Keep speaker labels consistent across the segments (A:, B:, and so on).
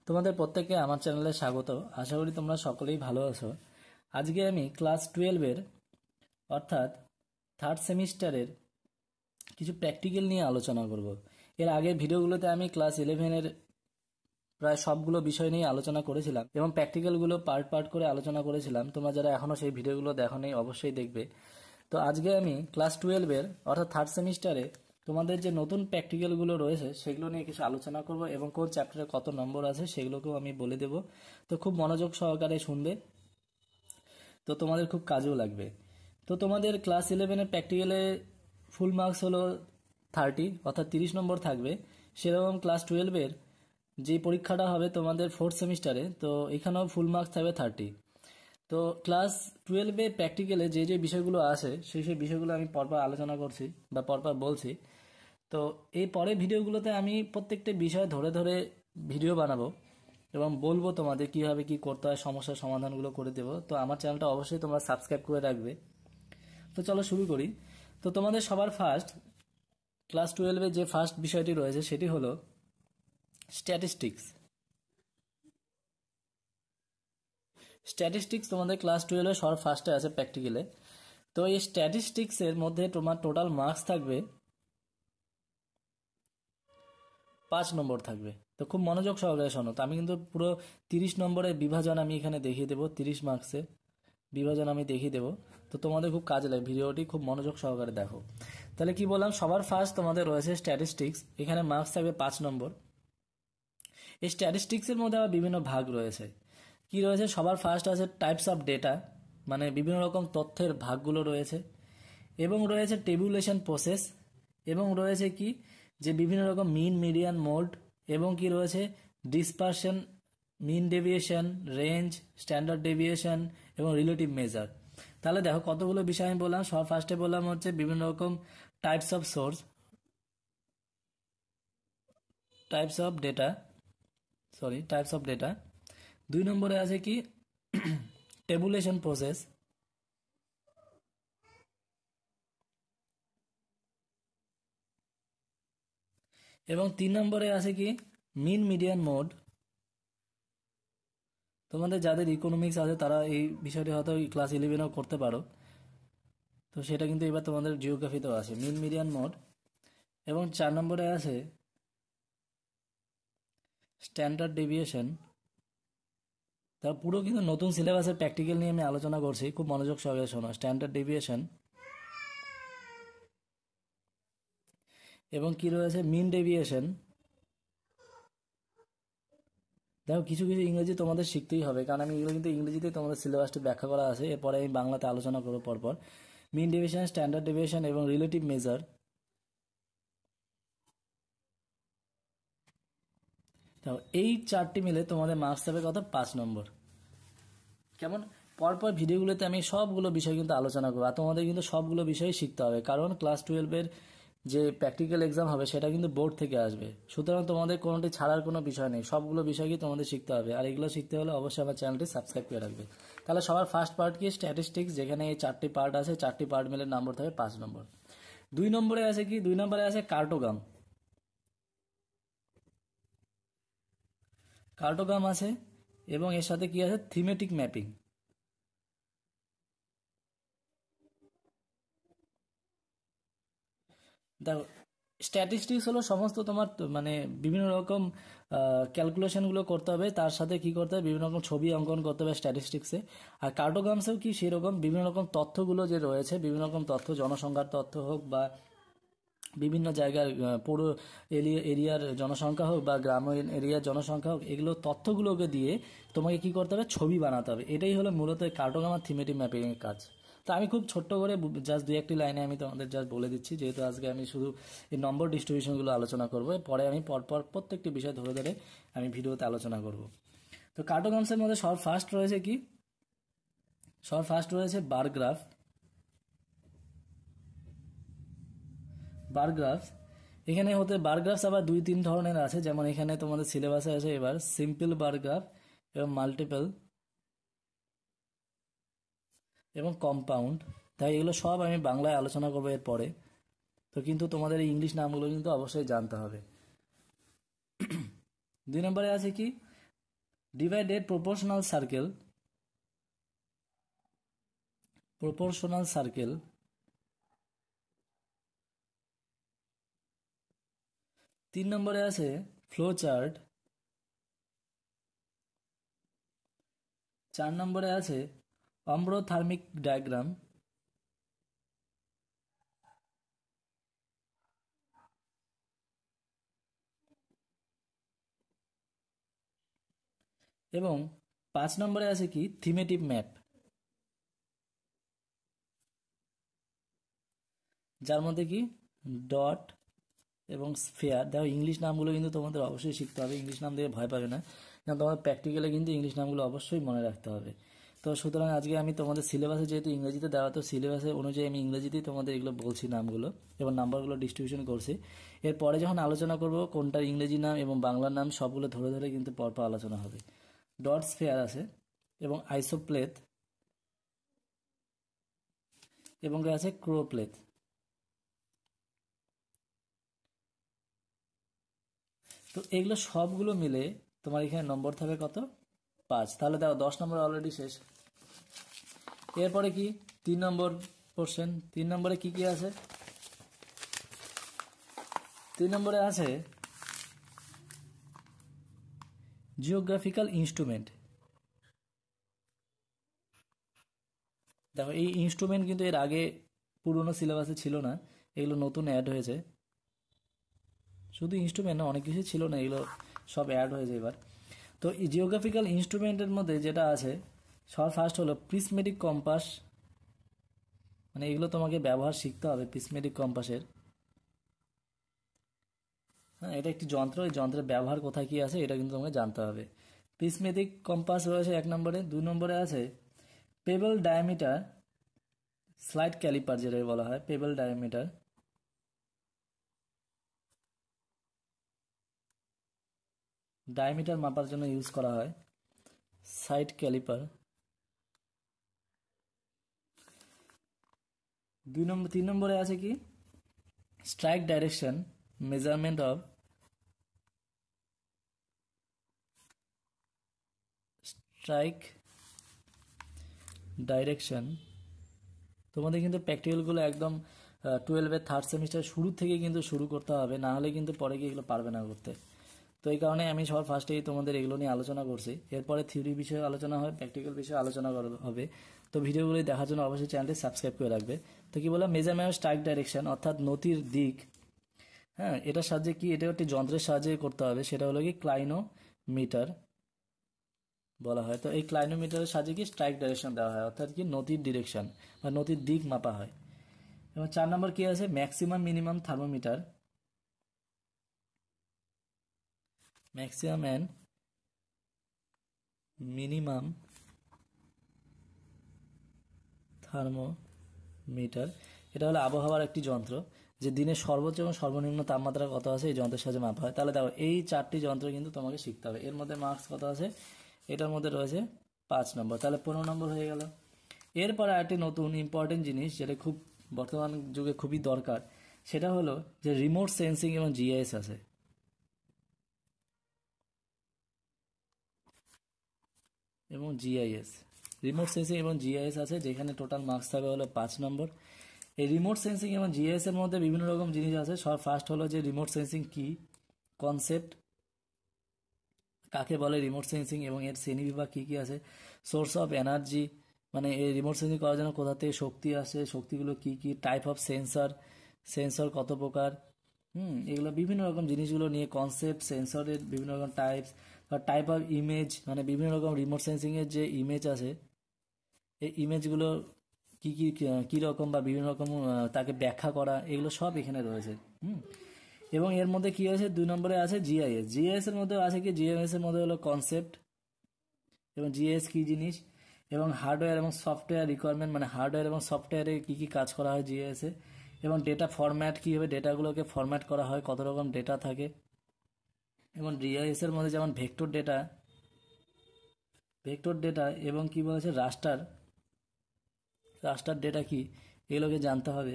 A: তোমাদের প্রত্যেককে আমার চ্যানেলে স্বাগত। আশা করি তোমরা সকলেই ভালো আছো। আজকে আমি ক্লাস 12-এর অর্থাৎ থার্ড সেমিস্টারের কিছু প্র্যাকটিক্যাল নিয়ে আলোচনা করব। এর আগের ভিডিওগুলোতে আমি ক্লাস 11-এর প্রায় সবগুলো বিষয় নিয়ে আলোচনা করেছিলাম এবং প্র্যাকটিক্যালগুলো পার্ট পার্ট করে আলোচনা করেছিলাম। তোমরা যারা এখনও সেই ভিডিওগুলো দেখোনি অবশ্যই দেখবে। তো আজকে আমি ক্লাস 12-এর অর্থাৎ থার্ড সেমিস্টারে তোমাদের যে নতুন প্র্যাকটিক্যালগুলো রয়েছে সেগুলো নিয়ে কিছু আলোচনা করব এবং কোন চ্যাপ্টারে কত নম্বর আছে সেগুলোকেও আমি বলে দেব। তো খুব মনোযোগ সহকারে শুনবে, তো তোমাদের খুব কাজেও লাগবে। তো তোমাদের ক্লাস 11-এর প্র্যাকটিক্যালে ফুল মার্কস হলো 30 অর্থাৎ 30 নম্বর থাকবে। সেরকম ক্লাস 12-এর যে পরীক্ষাটা হবে তোমাদের ফোর্থ সেমিস্টারে, তো এখানেও ফুল মার্কস থাকবে 30। তো ক্লাস 12-এ প্র্যাকটিক্যালে যে যে বিষয়গুলো আছে সেই বিষয়গুলো আমি পরপর আলোচনা করছি বা পরপর বলছি। তো এই পরের ভিডিওগুলোতে আমি প্রত্যেকটা বিষয় ধরে ধরে ভিডিও বানাবো এবং বলবো তোমাদের কীভাবে কী করতে হয়, সমস্যার সমাধানগুলো করে দেবো। তো আমার চ্যানেলটা অবশ্যই তোমরা সাবস্ক্রাইব করে রাখবে। তো চলো শুরু করি। তো তোমাদের সবার ফার্স্ট ক্লাস 12-এ যে ফার্স্ট বিষয়টি রয়েছে সেটি হলো স্ট্যাটিস্টিক্স। স্ট্যাটিস্টিক্স তোমাদের ক্লাস 12-এ সবার ফার্স্টে আছে প্র্যাকটিক্যালে। তো এই স্ট্যাটিস্টিক্সের মধ্যে তোমার টোটাল মার্কস থাকবে 5 নম্বর থাকবে। তো খুব মনোযোগ সহকারে শোনো। তো আমি কিন্তু পুরো 30 নম্বরের বিভাজন আমি এখানে দেখিয়ে দেবো, 30 মার্কসের বিভাজন আমি দেখিয়ে দেবো। তো তোমাদের খুব কাজে লাগে, ভিডিওটি খুব মনোযোগ সহকারে দেখো। তাহলে কি বললাম, সবার ফার্স্ট তোমাদের রয়েছে স্ট্যাটিস্টিক্স। এখানে মার্কস থাকবে 5 নম্বর। এই স্ট্যাটিস্টিক্সের মধ্যে আবার বিভিন্ন ভাগ রয়েছে। কি রয়েছে, সবার ফার্স্ট আছে টাইপস অফ ডেটা, মানে বিভিন্ন রকম তথ্যের ভাগগুলো রয়েছে, এবং রয়েছে টেবুলেশন প্রসেস, এবং রয়েছে কি যে বিভিন্ন রকম মিন, মিডিয়ান, মোড, এবং কি রয়েছে ডিসপারশন, মিন ডেভিয়েশন, রেঞ্জ, স্ট্যান্ডার্ড ডেভিয়েশন এবং রিলেটিভ মেজার। তাহলে দেখো কতগুলো বিষয় আমি বললাম। সব ফার্স্টে বললাম হচ্ছে বিভিন্ন রকম types of swords, types of data, types of data. 2 নম্বরে আছে কি টেবুলেশন প্রসেস, এবং 3 নম্বরে আছে কি মিন, মিডিয়ান, মোড। তোমাদের যাদের ইকোনমিক্স আছে তারা এই বিষয়টি হয়তো ক্লাস 11-এও করতে পারো। তো সেটা কিন্তু এবার তোমাদের জিওগ্রাফিতেও আছে, মিন, মিডিয়ান, মোড। এবং 4 নম্বরে আছে স্ট্যান্ডার্ড ডেভিয়েশন। তার পুরো কিন্তু নতুন সিলেবাসের প্র্যাকটিক্যাল নিয়ে আমি আলোচনা করছি, খুব মনোযোগ সহকারে শোনো। স্ট্যান্ডার্ড ডেভিয়েশন, এবং কি রয়েছে মিন ডেভিয়েশন। দেখো কিছু কিছু ইংরেজি তোমাদের শিখতেই হবে, কারণ আমি এগুলো কিন্তু ইংরেজিতে তোমাদের সিলেবাসটি ব্যাখ্যা করা আছে। এরপরে আমি বাংলাতে আলোচনা করবো পরপর। মিন ডেভিয়েশন, স্ট্যান্ডার্ড ডেভিয়েশন এবং রিলেটিভ মেজার। তো এই 4টি মিলে তোমাদের মার্কস হবে কত, 5 নম্বর। কেমন? পরপর ভিডিওগুলোতে আমি সবগুলো বিষয় কিন্তু আলোচনা করবো, আর তোমাদের কিন্তু সবগুলো বিষয়ই শিখতে হবে, কারণ ক্লাস 12-এর যে প্র্যাকটিক্যাল এক্সাম হবে সেটা কিন্তু বোর্ড থেকে আসবে। সুতরাং তোমাদের কোনোটি ছাড়ার কোনো বিষয় নেই, সবগুলো বিষয়ই তোমাদের শিখতে হবে। আর এগুলো শিখতে হলে অবশ্যই আমার চ্যানেলটি সাবস্ক্রাইব করে রাখবে। তাহলে সবার ফার্স্ট পার্ট কি স্ট্যাটিস্টিক্স, যেখানে এই 4টি পার্ট আছে, 4টি পার্ট মিলে নম্বর থাকবে 5 নম্বর। 2 নম্বরে আছে কি, 2 নম্বরে আছে কার্টোগ্রাম। কার্টোগ্রাম আছে এবং এর সাথে কি আছে থিমেটিক ম্যাপিং। দেখো স্ট্যাটিস্টিক্স হলো সমস্ত তোমার মানে বিভিন্ন রকম ক্যালকুলেশনগুলো করতে হবে, তার সাথে কি করতে হবে বিভিন্ন রকম ছবি অঙ্কন করতে হবে স্ট্যাটিস্টিক্সে। আর কার্টোগ্রামসেও কি সেরকম বিভিন্ন রকম তথ্যগুলো যে রয়েছে, বিভিন্ন রকম তথ্য, জনসংখ্যার তথ্য হোক বা বিভিন্ন জায়গার পৌর এরিয়ার জনসংখ্যা হোক বা গ্রামীণ এরিয়ার জনসংখ্যা হোক, এগুলো তথ্যগুলোকে দিয়ে তোমাকে কি করতে হবে, ছবি বানাতে হবে। এটাই হলো মূলত কার্টোগ্রাম আর থিমেটিক ম্যাপিংয়ের কাজ। তো আমি খুব ছোট্ট করে জাস্ট 2-1টি লাইনে আমি তোমাদের জাস্ট বলে দিচ্ছি, যেহেতু আজকে আমি শুধু এই নম্বর ডিস্ট্রিবিউশনগুলো আলোচনা করবো। পরে আমি পরপর প্রত্যেকটি বিষয় ধরে ধরে আমি ভিডিওতে আলোচনা করব। তো কার্টোগ্রামসের মধ্যে সব ফার্স্ট রয়েছে কি, সব ফার্স্ট রয়েছে বার গ্রাফ। বার গ্রাফস, এখানে হতে বার গ্রাফস আবার 2-3 ধরনের আছে, যেমন এখানে তোমাদের সিলেবাসে আছে এবার সিম্পল বার গ্রাফ এবং মাল্টিপল এবং কম্পাউন্ড। তাই এগুলো সব আমি বাংলায় আলোচনা করবো এর পরে। তো কিন্তু তোমাদের এই ইংলিশ নামগুলো কিন্তু অবশ্যই জানতে হবে। 2 নম্বরে আছে কি ডিভাইডেড প্রপোর্শনাল সার্কেল 3 নম্বরে আছে ফ্লো চার্ট, 4 নম্বরে আছে অম্ব্রোথার্মিক ডায়াগ্রাম, এবং 5 নম্বরে আছে কি থিমেটিক ম্যাপ, যার মধ্যে কি ডট এবং স্ফেয়ার। দেখো ইংলিশ নামগুলো কিন্তু তোমাদের অবশ্যই শিখতে হবে, ইংলিশ নাম দিয়ে ভয় পাবে না, কারণ তোমাদের প্র্যাকটিক্যালে কিন্তু ইংলিশ নামগুলো অবশ্যই মনে রাখতে হবে। তো সুতরাং আজকে আমি তোমাদের সিলেবাসে যেহেতু ইংরেজিতে দেওয়া, তো সিলেবাসে অনুযায়ী আমি ইংরেজিতেই তোমাদের এগুলো বলছি নামগুলো এবং নাম্বারগুলো ডিস্ট্রিবিউশন করছি। এরপরে যখন আলোচনা করব কোনটার ইংরেজি নাম এবং বাংলার নাম সবগুলো ধরে ধরে কিন্তু পরপর আলোচনা হবে। ডট স্ফেয়ার আছে এবং আইসোপ্লেথ এবং আছে ক্রোপ্লেথ। তো এগুলো সবগুলো মিলে তোমার এখানে নম্বর থাকবে কত? 5। তাহলে দেখো 10 নম্বর অলরেডি শেষ। এরপরে কি 3 নম্বর পোর্শন। 3 নম্বরে কি কি আছে? 3 নম্বরে আছে জিওগ্রাফিক্যাল ইনস্ট্রুমেন্ট। দেখো এই ইনস্ট্রুমেন্ট কিন্তু এর আগে পুরনো সিলেবাসে ছিল না, এগুলো নতুন অ্যাড হয়েছে। শুধু ইনস্ট্রুমেন্ট না, অনেক কিছু ছিল না, এগুলো সব অ্যাড হয়েছে এবার। তো এই জিওগ্রাফিক্যাল ইনস্ট্রুমেন্টের মধ্যে যেটা আছে সবার ফার্স্ট হলো প্রিজমেটিক কম্পাস, মানে এগুলো তোমাকে ব্যবহার শিখতে হবে প্রিজমেটিক কম্পাসের। হ্যাঁ, এটা একটি যন্ত্র, এই যন্ত্রের ব্যবহার কোথায় কি আছে এটা কিন্তু তোমাকে জানতে হবে। প্রিজমেটিক কম্পাস রয়েছে 1 নম্বরে। 2 নম্বরে আছে পেবল ডায়ামিটার স্লাইড ক্যালিপার, যেটাকে বলা হয় পেবল ডায়ামিটার। ডায়ামিটার মাপার জন্য ইউজ করা হয় সাইড ক্যালিপার। 3 নম্বরে আছে কি strike direction measurement of strike direction. তোমাদের কিন্তু প্র্যাকটিক্যালগুলো একদম 12-এর থার্ড সেমিস্টার শুরু থেকে কিন্তু শুরু করতে হবে, না হলে কিন্তু পরে গিয়ে এগুলো পারবে না করতে। তো এই কারণে আমি সবার ফার্স্টেই তোমাদের এগুলো নিয়ে আলোচনা করছি। এরপরে থিওরি বিষয়ে আলোচনা হবে, প্র্যাকটিক্যাল বিষয়ে আলোচনা হবে। তো ভিডিওগুলি দেখার জন্য অবশ্যই চ্যানেলটি সাবস্ক্রাইব করে রাখবে। তো কি বলে মেজারমেন্ট অফ স্ট্রাইক ডাইরেকশন, অর্থাৎ নতির দিক। হ্যাঁ, এটার সাহায্যে কি, এটা একটি যন্ত্রের সাহায্যে করতে হবে, সেটা হলো কি ক্লাইনোমিটার বলা হয়। তো এই ক্লাইনোমিটারের সাহায্যে কি স্ট্রাইক ডাইরেকশন দেওয়া হয়, অর্থাৎ কি নতির ডিরেকশন বা নতির দিক মাপা হয়। এবং 4 নম্বর কি আছে maximum minimum thermometer, maximum and minimum thermometer. এটা হলো আবহাওয়ার একটি যন্ত্র, যে দিনের সর্বোচ্চ এবং সর্বনিম্ন তাপমাত্রা কত আছে এই যন্ত্রের সাহায্যে মাপা হয়। তাহলে দেখো এই 4টি যন্ত্র কিন্তু তোমাকে শিখতে হবে। এর মধ্যে মার্কস কত আছে? এটার মধ্যে রয়েছে 5 নম্বর, তাহলে 15 নম্বর হয়ে গেল। এরপরে আরেকটি নতুন ইম্পর্টেন্ট জিনিস যেটা খুব বর্তমান যুগে খুবই দরকার, সেটা হলো যে রিমোট সেন্সিং এবং জিআইএস আছে। এবং জিআইএস, রিমোট সেন্সিং এবং জিআইএস আছে, যেখানে টোটাল মার্কস থাকবে হলো 5 নম্বর। এই রিমোট সেন্সিং এবং জিআইএস এর মধ্যে বিভিন্ন রকম জিনিস আছে। সব ফার্স্ট হলো যে রিমোট সেন্সিং কি, কনসেপ্ট, কাকে বলে রিমোট সেন্সিং এবং এর শ্রেণীবিভাগ কি কি আছে, সোর্স অফ এনার্জি, মানে এই রিমোট সেন্সিং করার জন্য কোথা থেকে শক্তি আসে, শক্তিগুলো কি কি, টাইপ অফ সেন্সর, সেন্সর কত প্রকার, এগুলো বিভিন্ন রকম জিনিসগুলো নিয়ে কনসেপ্ট, সেন্সরের বিভিন্ন রকম টাইপস, বা টাইপ অফ ইমেজ, মানে বিভিন্ন রকম রিমোট সেন্সিংয়ের যে ইমেজ আছে এই ইমেজগুলো কি কি কী রকম বা বিভিন্ন রকম তাকে ব্যাখ্যা করা, এগুলো সব এখানে রয়েছে। এবং এর মধ্যে কি আছে 2 নম্বরে আছে জিআইএস। জিআইএস এর মধ্যে আছে কি, জিআইএস এর মধ্যে হলো কনসেপ্ট এবং জিআইএস কি জিনিস, এবং হার্ডওয়্যার এবং সফটওয়্যার রিকোয়ারমেন্ট, মানে হার্ডওয়্যার এবং সফটওয়্যারে কি কি কাজ করা হয় জিআইএস এ, এবং ডেটা ফরম্যাট, কীভাবে ডেটাগুলোকে ফরম্যাট করা হয়, কত রকম ডেটা থাকে। এবং জিআইএস এর মধ্যে যেমন ভেক্টর ডেটা এবং কি বলেছে রাস্টার ডেটা কি, এগুলোকে জানতে হবে।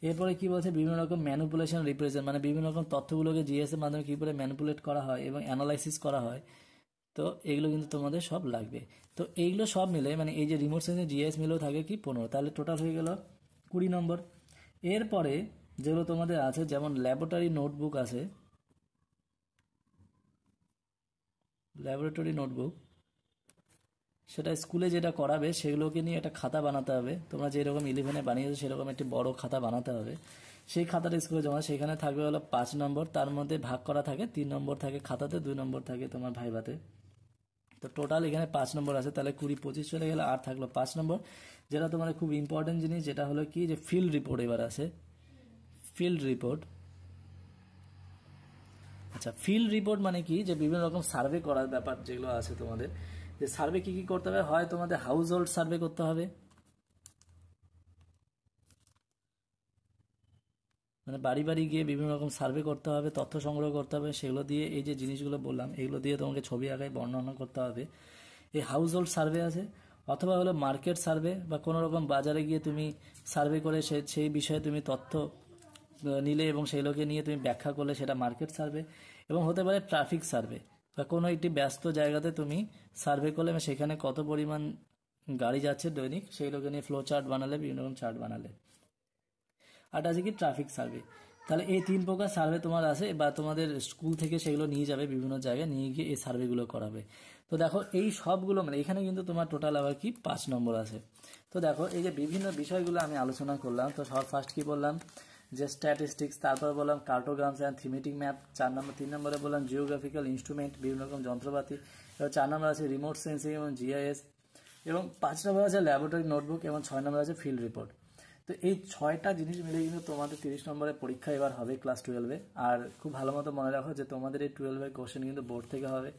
A: এরপরে কি বলছে বিভিন্ন রকম ম্যানিপুলেশন রিপ্রেজেন্ট, মানে বিভিন্ন রকম তথ্যগুলোকে জিএস এর মাধ্যমে কী করে ম্যানিপুলেট করা হয় এবং অ্যানালাইসিস করা হয়, তো এইগুলো কিন্তু তোমাদের সব লাগবে। তো এইগুলো সব মিলে মানে এই যে রিমোট সেন্সিং জিএস মিলেও থাকে কি 15, তাহলে টোটাল হয়ে গেল 20 নম্বর। এরপরে যেগুলো তোমাদের আছে যেমন ল্যাবরেটরি নোটবুক আছে, ল্যাবরেটরি নোটবুক সেটা স্কুলে যেটা করাবে সেগুলোকে নিয়ে একটা খাতা বানাতে হবে। তোমরা যেরকম 11-এ বানিয়েছো সেরকম একটি বড় খাতা বানাতে হবে। সেই খাতাটা স্কুলে জমা, সেখানে থাকবে হলো 5 নম্বর, তার মধ্যে ভাগ করা থাকে 3 নম্বর থাকে খাতাতে, 2 নম্বর থাকে তোমার ভাইভাতে। তো টোটাল এখানে 5 নম্বর আছে, তাহলে 20-25 চলে গেলে আর থাকলো 5 নম্বর, যেটা তোমার খুব ইম্পর্টেন্ট জিনিস, যেটা হলো কি যে ফিল্ড রিপোর্ট এবার আছে। ফিল্ড রিপোর্ট, আচ্ছা ফিল্ড রিপোর্ট মানে কি যে বিভিন্ন রকম সার্ভে করার ব্যাপার যেগুলো আছে তোমাদের, যে সার্ভে কি কি করতে হবে, হয় তোমাদের হাউস হোল্ড সার্ভে করতে হবে, মানে বাড়ি বাড়ি গিয়ে বিভিন্ন রকম সার্ভে করতে হবে, তথ্য সংগ্রহ করতে হবে, সেগুলো দিয়ে এই যে জিনিসগুলো বললাম এগুলো দিয়ে তোমাকে ছবি আঁকায় বর্ণনা করতে হবে, এই হাউস হোল্ড সার্ভে আছে। অথবা হলো মার্কেট সার্ভে, বা কোনো রকম বাজারে গিয়ে তুমি সার্ভে করে সেই বিষয়ে তুমি তথ্য নিলে এবং সেইগুলোকে নিয়ে তুমি ব্যাখ্যা করলে, সেটা মার্কেট সার্ভে। এবং হতে পারে ট্রাফিক সার্ভে, বা কোনো একটি ব্যস্ত জায়গাতে তুমি সার্ভে করলে এবং সেখানে কত পরিমাণ গাড়ি যাচ্ছে দৈনিক সেইগুলোকে নিয়ে ফ্লো চার্ট বানালে, বিভিন্ন রকম চার্ট বানালে। আর আছে কি ট্রাফিক সার্ভে। তাহলে এই 3 প্রকার সার্ভে তোমার আছে, বা তোমাদের স্কুল থেকে সেগুলো নিয়ে যাবে বিভিন্ন জায়গায়, নিয়ে গিয়ে এই সার্ভেগুলো করাবে। তো দেখো এই সবগুলো মানে এখানে কিন্তু তোমার টোটাল আবার কি 5 নম্বর আছে। তো দেখো এই যে বিভিন্ন বিষয়গুলো আমি আলোচনা করলাম, তো সব ফার্স্ট কি বললাম যে স্ট্যাটিস্টিক্স, তারপর বললাম কার্টোগ্রামস অ্যান্ড থিমেটিক ম্যাপ, 4 নম্বর, 3 নম্বরে বললাম জিওগ্রাফিক্যাল ইনস্ট্রুমেন্ট, বিভিন্ন রকম যন্ত্রপাতি, এবং 4 নম্বর আছে রিমোট সেন্সিং এবং জিআইএস, এবং 5 নম্বর আছে ল্যাবরেটরি নোটবুক, এবং 6 নম্বর আছে ফিল্ড রিপোর্ট। তো এই 6টা জিনিস মিলে কিন্তু তোমাদের 30 নম্বরের পরীক্ষা এবার হবে ক্লাস 12-এ। আর খুব ভালো মতো মনে রাখো যে তোমাদের এই 12-এর কোশ্চেন কিন্তু বোর্ড থেকে হবে,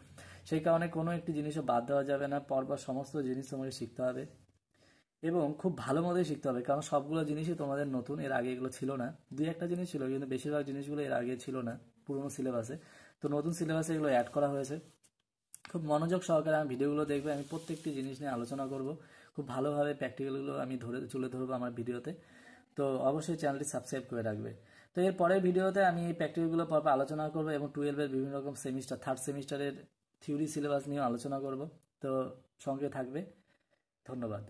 A: সেই কারণে কোনো একটি জিনিসও বাদ দেওয়া যাবে না, পরপর সমস্ত জিনিস তোমাকে শিখতে হবে এবং খুব ভালো মতোই শিখতে হবে, কারণ সবগুলো জিনিসই তোমাদের নতুন, এর আগে এগুলো ছিল না। 2-1টা জিনিস ছিল, কিন্তু বেশিরভাগ জিনিসগুলো এর আগে ছিল না পুরোনো সিলেবাসে। তো নতুন সিলেবাসে এগুলো অ্যাড করা হয়েছে। খুব মনোযোগ সহকারে আমি ভিডিওগুলো দেখবে, আমি প্রত্যেকটি জিনিস নিয়ে আলোচনা করব, খুব ভালোভাবে প্র্যাকটিক্যালগুলো আমি তুলে ধরবো আমার ভিডিওতে। তো অবশ্যই চ্যানেলটি সাবস্ক্রাইব করে রাখবে। তো এর পরের ভিডিওতে আমি এই প্র্যাকটিক্যালগুলো পরপর আলোচনা করবো, এবং 12-এর বিভিন্ন রকম সেমিস্টার, 3rd সেমিস্টারের থিওরি সিলেবাস নিয়ে আলোচনা করব। তো সঙ্গে থাকবে। ধন্যবাদ।